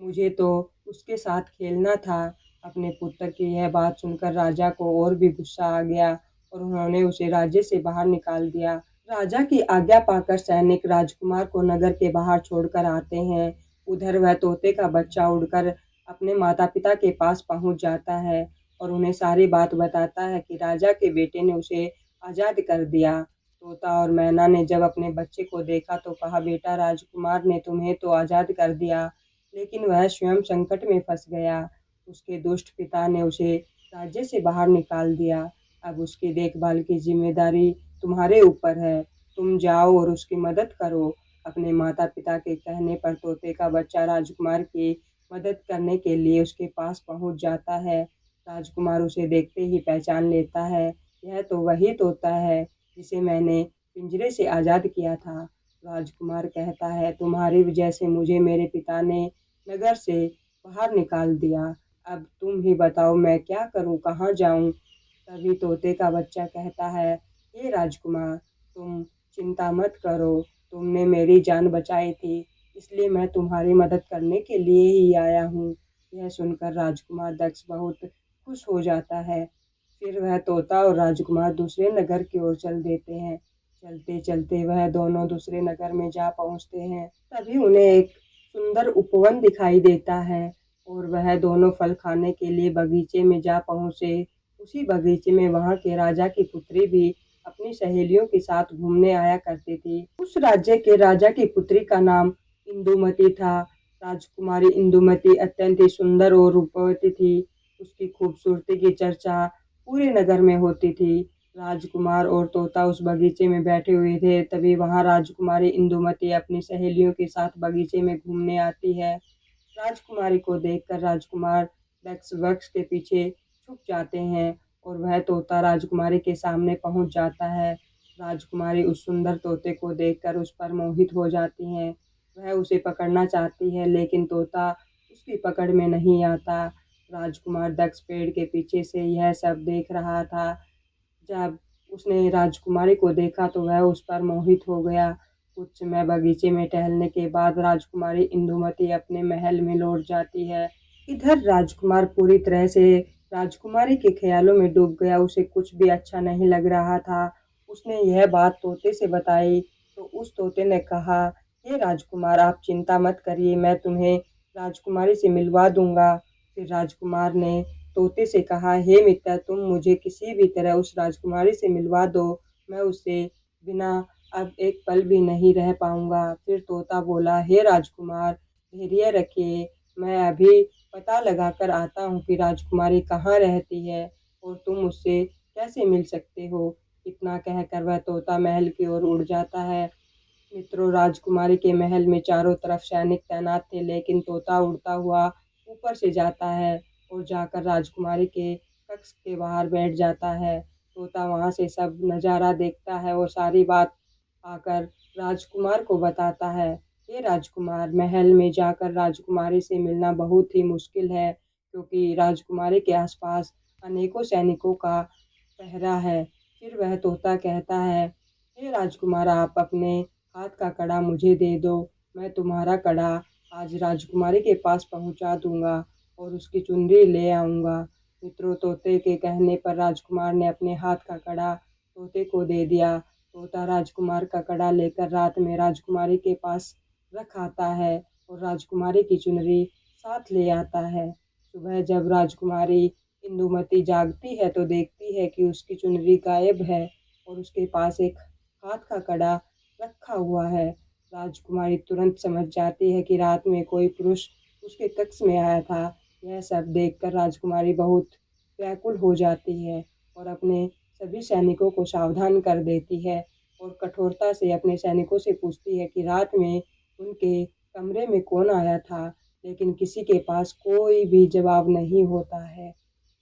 मुझे तो उसके साथ खेलना था। अपने पुत्र की यह बात सुनकर राजा को और भी गुस्सा आ गया और उन्होंने उसे राज्य से बाहर निकाल दिया। राजा की आज्ञा पाकर सैनिक राजकुमार को नगर के बाहर छोड़कर आते हैं। उधर वह तोते का बच्चा उड़कर अपने माता पिता के पास पहुंच जाता है और उन्हें सारी बात बताता है कि राजा के बेटे ने उसे आज़ाद कर दिया। तोता और मैना ने जब अपने बच्चे को देखा तो कहा, बेटा, राजकुमार ने तुम्हें तो आज़ाद कर दिया, लेकिन वह स्वयं संकट में फंस गया। उसके दुष्ट पिता ने उसे राज्य से बाहर निकाल दिया। अब उसकी देखभाल की जिम्मेदारी तुम्हारे ऊपर है। तुम जाओ और उसकी मदद करो। अपने माता पिता के कहने पर तोते का बच्चा राजकुमार की मदद करने के लिए उसके पास पहुंच जाता है। राजकुमार उसे देखते ही पहचान लेता है। यह तो वही तोता है जिसे मैंने पिंजरे से आज़ाद किया था। राजकुमार कहता है, तुम्हारी वजह से मुझे मेरे पिता ने नगर से बाहर निकाल दिया। अब तुम ही बताओ, मैं क्या करूं, कहाँ जाऊं? तभी तोते का बच्चा कहता है, हे राजकुमार, तुम चिंता मत करो। तुमने मेरी जान बचाई थी, इसलिए मैं तुम्हारी मदद करने के लिए ही आया हूँ। यह सुनकर राजकुमार दक्ष बहुत खुश हो जाता है। फिर वह तोता और राजकुमार दूसरे नगर की ओर चल देते हैं। चलते चलते वह दोनों दूसरे नगर में जा पहुंचते हैं। तभी उन्हें एक सुंदर उपवन दिखाई देता है और वह दोनों फल खाने के लिए बगीचे में जा पहुंचे। उसी बगीचे में वहां के राजा की पुत्री भी अपनी सहेलियों के साथ घूमने आया करती थी। उस राज्य के राजा की पुत्री का नाम इंदुमती था। राजकुमारी इंदुमती अत्यंत ही सुंदर और रूपवती थी। उसकी खूबसूरती की चर्चा पूरे नगर में होती थी। राजकुमार और तोता उस बगीचे में बैठे हुए थे। तभी वहां राजकुमारी इंदुमती अपनी सहेलियों के साथ बगीचे में घूमने आती है। राजकुमारी को देखकर राजकुमार दक्ष वृक्ष के पीछे छुप जाते हैं और वह तोता राजकुमारी के सामने पहुंच जाता है। राजकुमारी उस सुंदर तोते को देखकर उस पर मोहित हो जाती हैं। वह उसे पकड़ना चाहती है, लेकिन तोता उसकी पकड़ में नहीं आता। राजकुमार दक्ष पेड़ के पीछे से यह सब देख रहा था। जब उसने राजकुमारी को देखा तो वह उस पर मोहित हो गया। कुछ समय बगीचे में टहलने के बाद राजकुमारी इंदुमती अपने महल में लौट जाती है। इधर राजकुमार पूरी तरह से राजकुमारी के ख्यालों में डूब गया। उसे कुछ भी अच्छा नहीं लग रहा था। उसने यह बात तोते से बताई तो उस तोते ने कहा, हे राजकुमार, आप चिंता मत करिए, मैं तुम्हें राजकुमारी से मिलवा दूंगा। फिर राजकुमार ने तोते से कहा, हे मित्र, तुम मुझे किसी भी तरह उस राजकुमारी से मिलवा दो, मैं उससे बिना अब एक पल भी नहीं रह पाऊंगा। फिर तोता बोला, हे राजकुमार, धैर्य रखिए, मैं अभी पता लगाकर आता हूँ कि राजकुमारी कहाँ रहती है और तुम उससे कैसे मिल सकते हो। इतना कहकर वह तोता महल की ओर उड़ जाता है। मित्रों, राजकुमारी के महल में चारों तरफ सैनिक तैनात थे, लेकिन तोता उड़ता हुआ ऊपर से जाता है और जाकर राजकुमारी के कक्ष के बाहर बैठ जाता है। तोता वहां से सब नज़ारा देखता है और सारी बात आकर राजकुमार को बताता है। ये राजकुमार, महल में जाकर राजकुमारी से मिलना बहुत ही मुश्किल है, क्योंकि राजकुमारी के आसपास अनेकों सैनिकों का पहरा है। फिर वह तोता कहता है, हे राजकुमार, आप अपने हाथ का कड़ा मुझे दे दो, मैं तुम्हारा कड़ा आज राजकुमारी के पास पहुंचा दूंगा और उसकी चुनरी ले आऊंगा। मित्रों, तोते के कहने पर राजकुमार ने अपने हाथ का कड़ा तोते को दे दिया। तोता राजकुमार का कड़ा लेकर रात में राजकुमारी के पास रख आता है और राजकुमारी की चुनरी साथ ले आता है। सुबह जब राजकुमारी इंदुमती जागती है तो देखती है कि उसकी चुनरी गायब है और उसके पास एक हाथ का कड़ा रखा हुआ है। राजकुमारी तुरंत समझ जाती है कि रात में कोई पुरुष उसके कक्ष में आया था। यह सब देखकर राजकुमारी बहुत व्याकुल हो जाती है और अपने सभी सैनिकों को सावधान कर देती है और कठोरता से अपने सैनिकों से पूछती है कि रात में उनके कमरे में कौन आया था, लेकिन किसी के पास कोई भी जवाब नहीं होता है।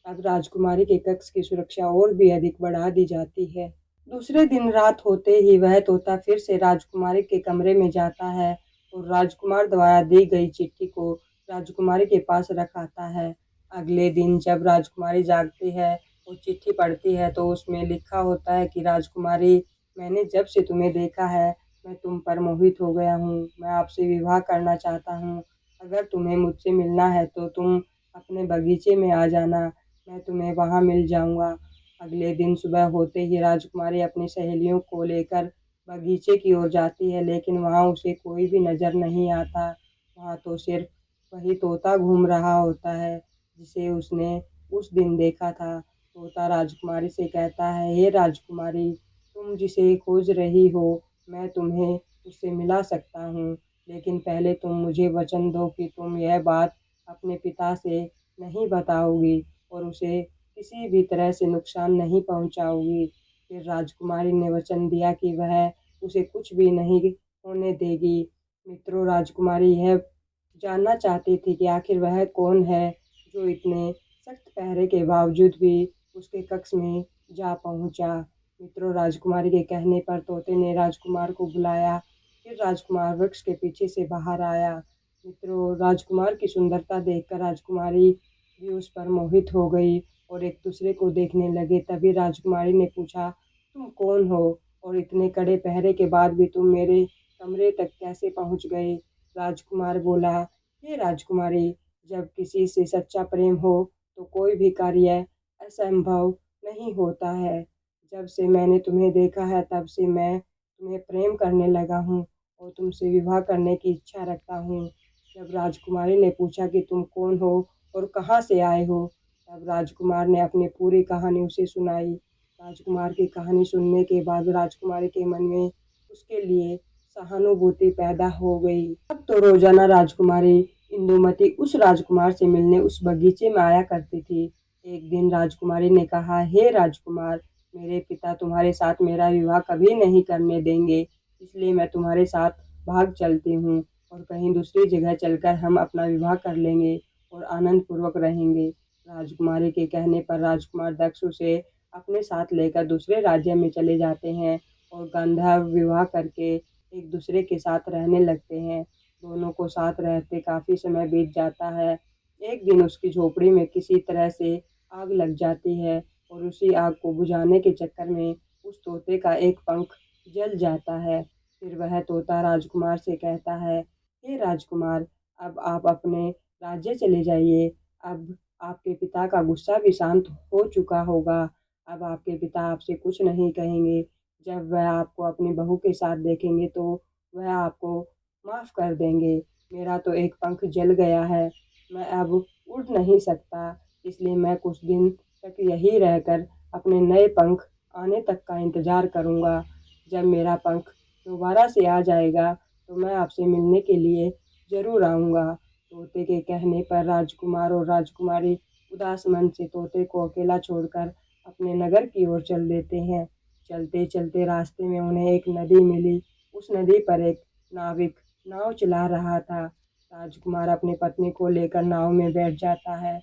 अब राजकुमारी के कक्ष की सुरक्षा और भी अधिक बढ़ा दी जाती है। दूसरे दिन रात होते ही वह तोता फिर से राजकुमारी के कमरे में जाता है और राजकुमार द्वारा दी गई चिट्ठी को राजकुमारी के पास रख आता है। अगले दिन जब राजकुमारी जागती है और चिट्ठी पढ़ती है तो उसमें लिखा होता है कि राजकुमारी, मैंने जब से तुम्हें देखा है मैं तुम पर मोहित हो गया हूँ। मैं आपसे विवाह करना चाहता हूँ। अगर तुम्हें मुझसे मिलना है तो तुम अपने बगीचे में आ जाना, मैं तुम्हें वहाँ मिल जाऊँगा। अगले दिन सुबह होते ही राजकुमारी अपनी सहेलियों को लेकर बगीचे की ओर जाती है, लेकिन वहाँ उसे कोई भी नजर नहीं आता। वहाँ तो सिर्फ वही तोता घूम रहा होता है जिसे उसने उस दिन देखा था। तोता राजकुमारी से कहता है, हे राजकुमारी, तुम जिसे खोज रही हो मैं तुम्हें उससे मिला सकता हूँ, लेकिन पहले तुम मुझे वचन दो कि तुम यह बात अपने पिता से नहीं बताओगी और उसे किसी भी तरह से नुकसान नहीं पहुंचाओगी। फिर राजकुमारी ने वचन दिया कि वह उसे कुछ भी नहीं होने देगी। मित्रों, राजकुमारी यह जानना चाहती थी कि आखिर वह कौन है जो इतने सख्त पहरे के बावजूद भी उसके कक्ष में जा पहुंचा। मित्रों, राजकुमारी के कहने पर तोते ने राजकुमार को बुलाया। फिर राजकुमार वृक्ष के पीछे से बाहर आया। मित्रों, राजकुमार की सुंदरता देखकर राजकुमारी भी उस पर मोहित हो गई और एक दूसरे को देखने लगे। तभी राजकुमारी ने पूछा, तुम कौन हो और इतने कड़े पहरे के बाद भी तुम मेरे कमरे तक कैसे पहुंच गए। राजकुमार बोला, हे राजकुमारी, जब किसी से सच्चा प्रेम हो तो कोई भी कार्य असंभव नहीं होता है। जब से मैंने तुम्हें देखा है तब से मैं तुम्हें प्रेम करने लगा हूँ और तुमसे विवाह करने की इच्छा रखता हूँ। जब राजकुमारी ने पूछा कि तुम कौन हो और कहाँ से आए हो, तब राजकुमार ने अपनी पूरी कहानी उसे सुनाई। राजकुमार की कहानी सुनने के बाद राजकुमारी के मन में उसके लिए सहानुभूति पैदा हो गई। अब तो रोजाना राजकुमारी इंदुमती उस राजकुमार से मिलने उस बगीचे में आया करती थी। एक दिन राजकुमारी ने कहा, हे राजकुमार, मेरे पिता तुम्हारे साथ मेरा विवाह कभी नहीं करने देंगे, इसलिए मैं तुम्हारे साथ भाग चलती हूँ और कहीं दूसरी जगह चलकर हम अपना विवाह कर लेंगे और आनंद पूर्वक रहेंगे। राजकुमारी के कहने पर राजकुमार दक्ष उसे अपने साथ लेकर दूसरे राज्य में चले जाते हैं और गांधर्व विवाह करके एक दूसरे के साथ रहने लगते हैं। दोनों को साथ रहते काफी समय बीत जाता है। एक दिन उसकी झोपड़ी में किसी तरह से आग लग जाती है और उसी आग को बुझाने के चक्कर में उस तोते का एक पंख जल जाता है। फिर वह तोता राजकुमार से कहता है, हे राजकुमार, अब आप अपने राज्य चले जाइए। अब आपके पिता का गुस्सा भी शांत हो चुका होगा। अब आपके पिता आपसे कुछ नहीं कहेंगे। जब वह आपको अपनी बहू के साथ देखेंगे तो वह आपको माफ़ कर देंगे। मेरा तो एक पंख जल गया है, मैं अब उड़ नहीं सकता, इसलिए मैं कुछ दिन तक यहीं रहकर अपने नए पंख आने तक का इंतज़ार करूँगा। जब मेरा पंख दोबारा से आ जाएगा तो मैं आपसे मिलने के लिए ज़रूर आऊँगा। तोते के कहने पर राजकुमार और राजकुमारी उदास मन से तोते को अकेला छोड़कर अपने नगर की ओर चल देते हैं। चलते चलते रास्ते में उन्हें एक नदी मिली। उस नदी पर एक नाविक नाव चला रहा था। राजकुमार अपनी पत्नी को लेकर नाव में बैठ जाता है।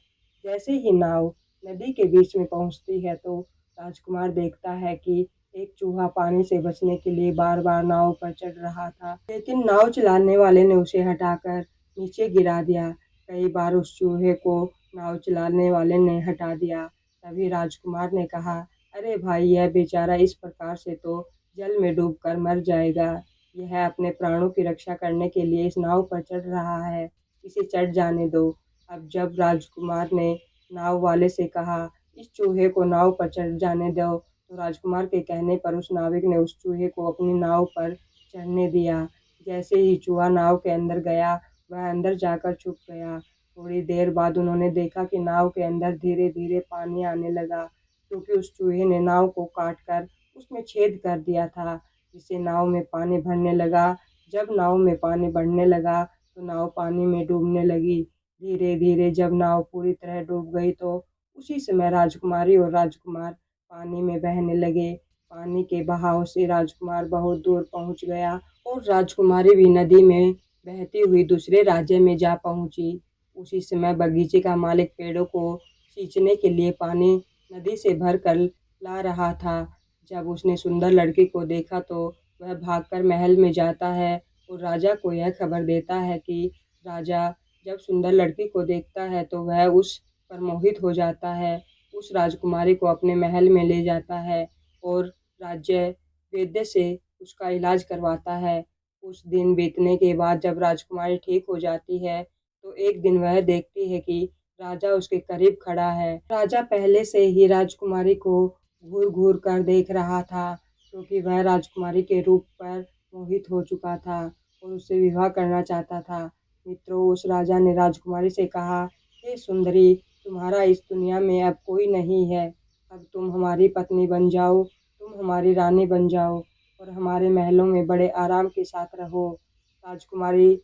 जैसे ही नाव नदी के बीच में पहुंचती है तो राजकुमार देखता है कि एक चूहा पानी से बचने के लिए बार बार नाव पर चढ़ रहा था, लेकिन नाव चलाने वाले ने उसे हटाकर नीचे गिरा दिया। कई बार उस चूहे को नाव चलाने वाले ने हटा दिया। तभी राजकुमार ने कहा, अरे भाई, यह बेचारा इस प्रकार से तो जल में डूबकर मर जाएगा। यह अपने प्राणों की रक्षा करने के लिए इस नाव पर चढ़ रहा है, इसे चढ़ जाने दो। अब जब राजकुमार ने नाव वाले से कहा, इस चूहे को नाव पर चढ़ जाने दो, तो राजकुमार के कहने पर उस नाविक ने उस चूहे को अपनी नाव पर चढ़ने दिया। जैसे ही चूहा नाव के अंदर गया, वह अंदर जाकर छुप गया। थोड़ी देर बाद उन्होंने देखा कि नाव के अंदर धीरे धीरे पानी आने लगा, क्योंकि उस चूहे ने नाव को काट कर उसमें छेद कर दिया था, जिससे नाव में पानी भरने लगा। जब नाव में पानी बढ़ने लगा तो नाव पानी में डूबने लगी। धीरे धीरे जब नाव पूरी तरह डूब गई तो उसी समय राजकुमारी और राजकुमार पानी में बहने लगे। पानी के बहाव से राजकुमार बहुत दूर पहुंच गया और राजकुमारी भी नदी में बहती हुई दूसरे राज्य में जा पहुंची। उसी समय बगीचे का मालिक पेड़ों को सींचने के लिए पानी नदी से भर कर ला रहा था। जब उसने सुंदर लड़की को देखा तो वह भागकर महल में जाता है और राजा को यह खबर देता है कि राजा जब सुंदर लड़की को देखता है तो वह उस पर मोहित हो जाता है। उस राजकुमारी को अपने महल में ले जाता है और राज्य वैद्य से उसका इलाज करवाता है। कुछ दिन बीतने के बाद जब राजकुमारी ठीक हो जाती है तो एक दिन वह देखती है कि राजा उसके करीब खड़ा है। राजा पहले से ही राजकुमारी को घूर घूर कर देख रहा था, क्योंकि वह राजकुमारी के रूप पर मोहित हो चुका था और उससे विवाह करना चाहता था। मित्रों, उस राजा ने राजकुमारी से कहा, हे सुंदरी, तुम्हारा इस दुनिया में अब कोई नहीं है। अब तुम हमारी पत्नी बन जाओ, तुम हमारी रानी बन जाओ और हमारे महलों में बड़े आराम के साथ रहो। राजकुमारी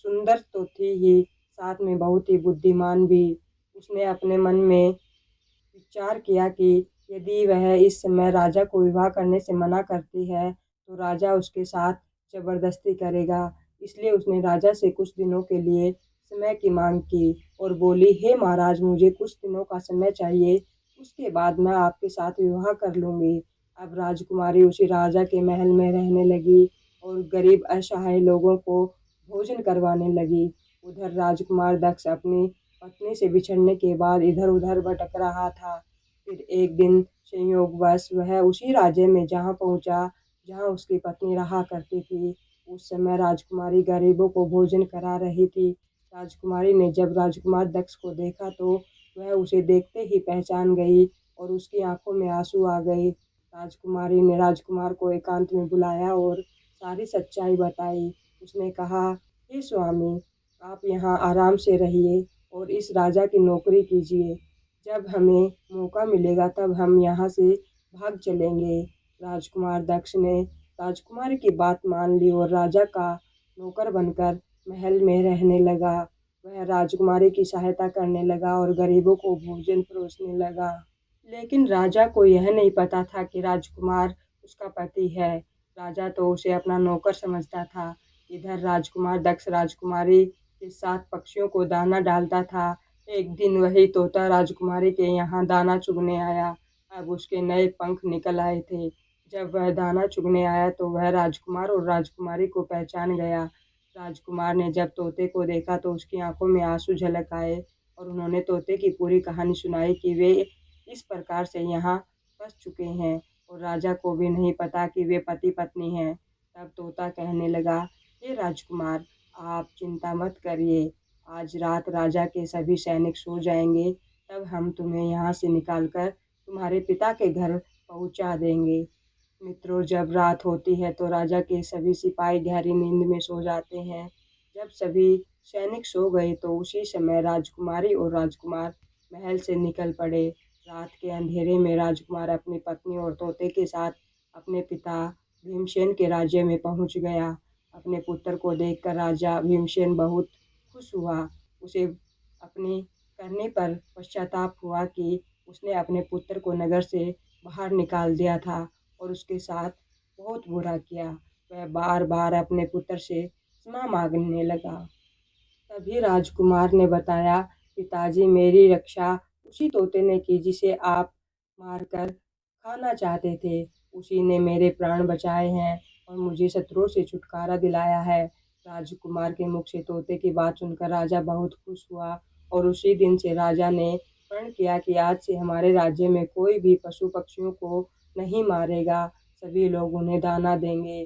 सुंदर तो थी ही, साथ में बहुत ही बुद्धिमान भी। उसने अपने मन में विचार किया कि यदि वह इस समय राजा को विवाह करने से मना करती है तो राजा उसके साथ जबरदस्ती करेगा। इसलिए उसने राजा से कुछ दिनों के लिए समय की मांग की और बोली, हे महाराज, मुझे कुछ दिनों का समय चाहिए, उसके बाद मैं आपके साथ विवाह कर लूँगी। अब राजकुमारी उसी राजा के महल में रहने लगी और गरीब असहाय लोगों को भोजन करवाने लगी। उधर राजकुमार दक्ष अपनी पत्नी से बिछड़ने के बाद इधर उधर भटक रहा था। फिर एक दिन संयोगवश वह उसी राज्य में जहाँ पहुँचा जहाँ उसकी पत्नी रहा करती थी। उस समय राजकुमारी गरीबों को भोजन करा रही थी। राजकुमारी ने जब राजकुमार दक्ष को देखा तो वह उसे देखते ही पहचान गई और उसकी आंखों में आंसू आ गए। राजकुमारी ने राजकुमार को एकांत में बुलाया और सारी सच्चाई बताई। उसने कहा, हे स्वामी, आप यहाँ आराम से रहिए और इस राजा की नौकरी कीजिए। जब हमें मौका मिलेगा तब हम यहाँ से भाग चलेंगे। राजकुमार दक्ष ने राजकुमारी की बात मान ली और राजा का नौकर बनकर महल में रहने लगा। वह राजकुमारी की सहायता करने लगा और गरीबों को भोजन परोसने लगा। लेकिन राजा को यह नहीं पता था कि राजकुमार उसका पति है। राजा तो उसे अपना नौकर समझता था। इधर राजकुमार दक्ष राजकुमारी के साथ पक्षियों को दाना डालता था। एक दिन वही तोता राजकुमारी के यहाँ दाना चुगने आया। अब उसके नए पंख निकल आए थे। जब वह दाना चुगने आया तो वह राजकुमार और राजकुमारी को पहचान गया। राजकुमार ने जब तोते को देखा तो उसकी आंखों में आंसू झलक आए और उन्होंने तोते की पूरी कहानी सुनाई कि वे इस प्रकार से यहाँ फंस चुके हैं और राजा को भी नहीं पता कि वे पति पत्नी हैं। तब तोता कहने लगा, हे राजकुमार, आप चिंता मत करिए। आज रात राजा के सभी सैनिक सो जाएंगे, तब हम तुम्हें यहाँ से निकालकर तुम्हारे पिता के घर पहुँचा देंगे। मित्रों, जब रात होती है तो राजा के सभी सिपाही गहरी नींद में सो जाते हैं। जब सभी सैनिक सो गए तो उसी समय राजकुमारी और राजकुमार महल से निकल पड़े। रात के अंधेरे में राजकुमार अपनी पत्नी और तोते के साथ अपने पिता भीमसेन के राज्य में पहुंच गया। अपने पुत्र को देखकर राजा भीमसेन बहुत खुश हुआ। उसे अपने करने पर पश्चाताप हुआ कि उसने अपने पुत्र को नगर से बाहर निकाल दिया था और उसके साथ बहुत बुरा किया। वह बार बार अपने पुत्र से क्षमा मांगने लगा। तभी राजकुमार ने बताया, पिताजी, मेरी रक्षा उसी तोते ने की जिसे आप मारकर खाना चाहते थे। उसी ने मेरे प्राण बचाए हैं और मुझे शत्रुओं से छुटकारा दिलाया है। राजकुमार के मुख से तोते की बात सुनकर राजा बहुत खुश हुआ और उसी दिन से राजा ने प्रण किया कि आज से हमारे राज्य में कोई भी पशु पक्षियों को नहीं मारेगा, सभी लोग उन्हें दाना देंगे।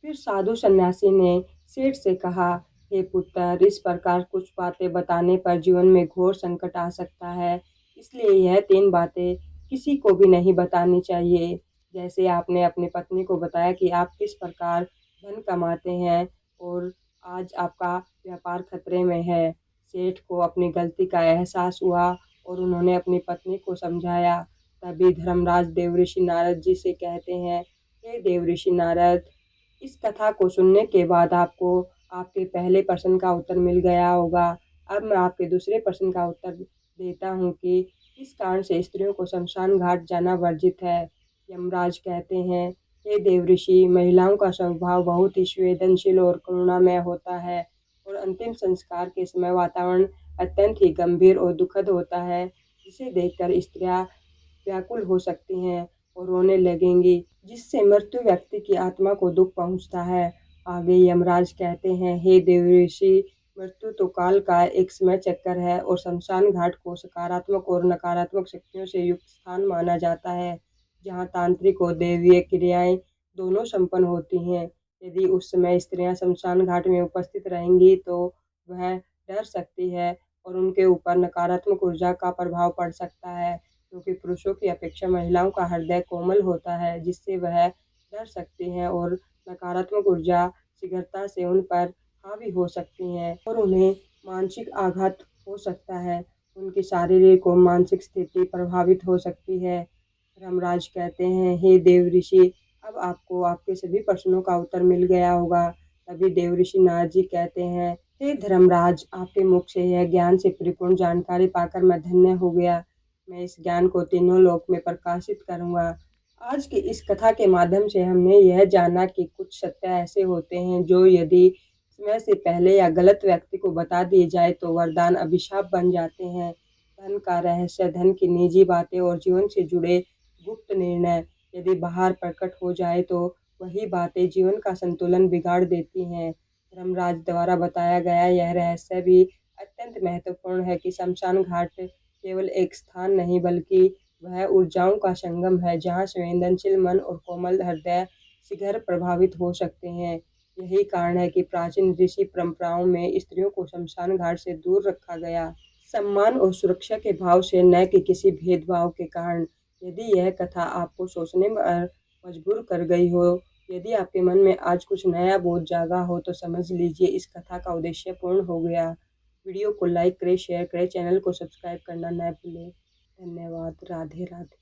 फिर साधु सन्यासी ने सेठ से कहा, हे पुत्र, इस प्रकार कुछ बातें बताने पर जीवन में घोर संकट आ सकता है, इसलिए यह 3 बातें किसी को भी नहीं बतानी चाहिए। जैसे आपने अपनी पत्नी को बताया कि आप किस प्रकार धन कमाते हैं और आज आपका व्यापार खतरे में है। सेठ को अपनी गलती का एहसास हुआ और उन्होंने अपनी पत्नी को समझाया। तभी धर्मराज देवऋषि नारद जी से कहते हैं, हे देवऋषि नारद, इस कथा को सुनने के बाद आपको आपके पहले प्रश्न का उत्तर मिल गया होगा। अब मैं आपके दूसरे प्रश्न का उत्तर देता हूँ कि किस कारण से स्त्रियों को शमशान घाट जाना वर्जित है। यमराज कहते हैं, हे देवऋषि, महिलाओं का स्वभाव बहुत ही संवेदनशील और करुणामय होता है और अंतिम संस्कार के समय वातावरण अत्यंत ही गंभीर और दुखद होता है, जिसे देखकर स्त्रियां व्याकुल हो सकती हैं और रोने लगेंगी, जिससे मृत्यु व्यक्ति की आत्मा को दुख पहुंचता है। आगे यमराज कहते हैं, हे देवऋषि, मृत्यु तो काल का एक समय चक्कर है और शमशान घाट को सकारात्मक और नकारात्मक शक्तियों से युक्त स्थान माना जाता है, जहाँ तांत्रिक और दैवीय क्रियाएं दोनों संपन्न होती हैं। यदि उस समय स्त्रियां शमशान घाट में उपस्थित रहेंगी तो वह डर सकती है और उनके ऊपर नकारात्मक ऊर्जा का प्रभाव पड़ सकता है, क्योंकि पुरुषों की अपेक्षा महिलाओं का हृदय कोमल होता है, जिससे वह डर सकती हैं और नकारात्मक ऊर्जा शीघ्रता से उन पर हावी हो सकती हैं और उन्हें मानसिक आघात हो सकता है। उनकी शारीरिक और मानसिक स्थिति प्रभावित हो सकती है। धर्मराज कहते हैं, हे देवऋषि, अब आपको आपके सभी प्रश्नों का उत्तर मिल गया होगा। तभी देवऋषि नारद जी कहते हैं, हे धर्मराज, आपके मुख से यह ज्ञान से परिपूर्ण जानकारी पाकर मैं धन्य हो गया। मैं इस ज्ञान को तीनों लोक में प्रकाशित करूंगा। आज की इस कथा के माध्यम से हमने यह जाना कि कुछ सत्य ऐसे होते हैं जो यदि समय से पहले या गलत व्यक्ति को बता दिए जाए तो वरदान अभिशाप बन जाते हैं। धन का रहस्य, धन की निजी बातें और जीवन से जुड़े गुप्त निर्णय यदि बाहर प्रकट हो जाए तो वही बातें जीवन का संतुलन बिगाड़ देती हैं। धर्मराज द्वारा बताया गया यह रहस्य भी अत्यंत महत्वपूर्ण है कि शमशान घाट केवल एक स्थान नहीं बल्कि वह ऊर्जाओं का संगम है, जहाँ संवेदनशील मन और कोमल हृदय शीघ्र प्रभावित हो सकते हैं। यही कारण है कि प्राचीन ऋषि परंपराओं में स्त्रियों को शमशान घाट से दूर रखा गया, सम्मान और सुरक्षा के भाव से, न कि किसी भेदभाव के कारण। यदि यह कथा आपको सोचने में मजबूर कर गई हो, यदि आपके मन में आज कुछ नया बोध जागा हो, तो समझ लीजिए इस कथा का उद्देश्य पूर्ण हो गया। वीडियो को लाइक करें, शेयर करें, चैनल को सब्सक्राइब करना न भूलें। धन्यवाद। राधे राधे।